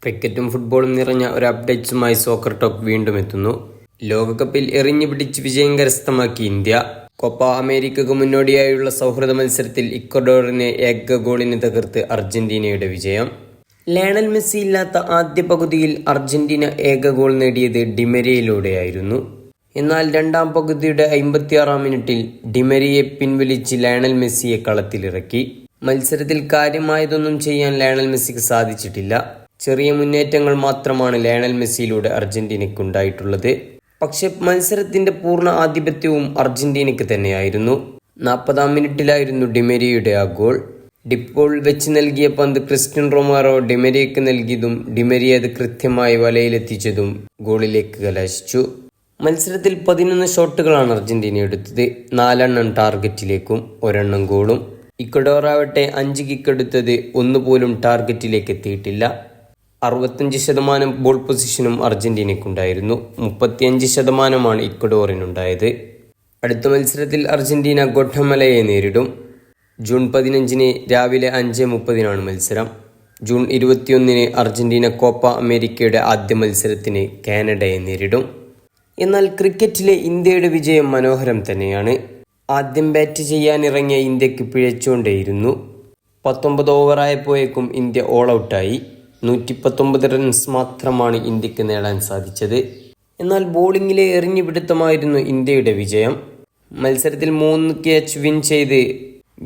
ക്രിക്കറ്റും ഫുട്ബോളും നിറഞ്ഞ ഒരു അപ്ഡേറ്റ്സുമായി സോക്കർ ടോക്ക് വീണ്ടും എത്തുന്നു. ലോകകപ്പിൽ എറിഞ്ഞു പിടിച്ച് വിജയം കരസ്ഥമാക്കി ഇന്ത്യ. കോപ്പ അമേരിക്കക്ക് മുന്നോടിയായുള്ള സൗഹൃദ മത്സരത്തിൽ ഇക്വഡോറിനെ ഏക ഗോളിന് തകർത്ത് അർജന്റീനയുടെ വിജയം. ലയണൽ മെസ്സി ഇല്ലാത്ത ആദ്യ പകുതിയിൽ അർജന്റീന ഏക ഗോൾ നേടിയത് ഡിമരിയയിലൂടെയായിരുന്നു. എന്നാൽ രണ്ടാം പകുതിയുടെ 56-ാം മിനിറ്റിൽ ഡിമരിയെ പിൻവലിച്ച് ലയണൽ മെസ്സിയെ കളത്തിലിറക്കി. മത്സരത്തിൽ കാര്യമായതൊന്നും ചെയ്യാൻ ലയണൽ മെസ്സിക്ക് സാധിച്ചിട്ടില്ല. ചെറിയ മുന്നേറ്റങ്ങൾ മാത്രമാണ് ലയണൽ മെസ്സിയിലൂടെ അർജന്റീനയ്ക്കുണ്ടായിട്ടുള്ളത്. പക്ഷെ മത്സരത്തിന്റെ പൂർണ്ണ ആധിപത്യവും അർജന്റീനയ്ക്ക് തന്നെയായിരുന്നു. 40-ാം മിനിറ്റിലായിരുന്നു ഡിമരിയയുടെ ആ ഗോൾ. ഡിപ്പോൾ വെച്ച് നൽകിയ പന്ത് ക്രിസ്റ്റ്യൻ റൊമാറോ ഡിമരിയയ്ക്ക് നൽകിയതും ഡിമരിയ അത് കൃത്യമായി വലയിലെത്തിച്ചതും ഗോളിലേക്ക് കലാശിച്ചു. മത്സരത്തിൽ 11 ഷോട്ടുകളാണ് അർജന്റീന എടുത്തത്. 4 ടാർഗറ്റിലേക്കും 1 ഗോളും. ഇക്വഡോറാവട്ടെ 5 കിക്ക് എടുത്തത് ഒന്നുപോലും ടാർഗറ്റിലേക്ക് എത്തിയിട്ടില്ല. 65% ബോൾ പൊസിഷനും അർജന്റീനയ്ക്കുണ്ടായിരുന്നു. 35% ഇക്വഡോറിനുണ്ടായത്. അടുത്ത മത്സരത്തിൽ അർജന്റീന ഗൊട്ടമലയെ നേരിടും. ജൂൺ 15 രാവിലെ 5:30 മത്സരം. ജൂൺ 21 അർജന്റീന കോപ്പ അമേരിക്കയുടെ ആദ്യ മത്സരത്തിന് കാനഡയെ നേരിടും. എന്നാൽ ക്രിക്കറ്റിലെ ഇന്ത്യയുടെ വിജയം മനോഹരം തന്നെയാണ്. ആദ്യം ബാറ്റ് ചെയ്യാനിറങ്ങിയ ഇന്ത്യക്ക് പിഴച്ചുകൊണ്ടേയിരുന്നു. 19 ഓവറായപ്പോഴേക്കും ഇന്ത്യ ഓൾ ഔട്ടായി. 119 റൺസ് മാത്രമാണ് ഇന്ത്യക്ക് നേടാൻ സാധിച്ചത്. എന്നാൽ ബോളിങ്ങിലെ എറിഞ്ഞുപിടുത്തമായിരുന്നു ഇന്ത്യയുടെ വിജയം. മത്സരത്തിൽ 3 ക്യാച്ച് വിൻ ചെയ്ത്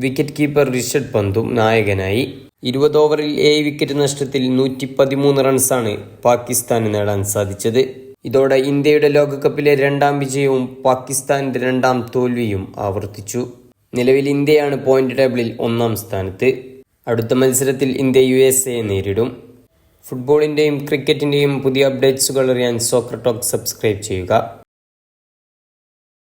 വിക്കറ്റ് കീപ്പർ ഋഷഭ് പന്തും നായകനായി. 20 ഓവറിൽ 7 വിക്കറ്റ് നഷ്ടത്തിൽ 113 റൺസാണ് പാകിസ്ഥാന് നേടാൻ സാധിച്ചത്. ഇതോടെ ഇന്ത്യയുടെ ലോകകപ്പിലെ 2ാം വിജയവും പാകിസ്ഥാന്റെ 2ാം തോൽവിയും ആവർത്തിച്ചു. നിലവിൽ ഇന്ത്യയാണ് പോയിന്റ് ടേബിളിൽ 1ാം സ്ഥാനത്ത്. അടുത്ത മത്സരത്തിൽ ഇന്ത്യ USA നേരിടും. ഫുട്ബോളിന്റെയും ക്രിക്കറ്റിന്റെയും പുതിയ അപ്ഡേറ്റ്സുകൾ അറിയാൻ സോക്കർ ടോക്ക് സബ്സ്ക്രൈബ് ചെയ്യുക.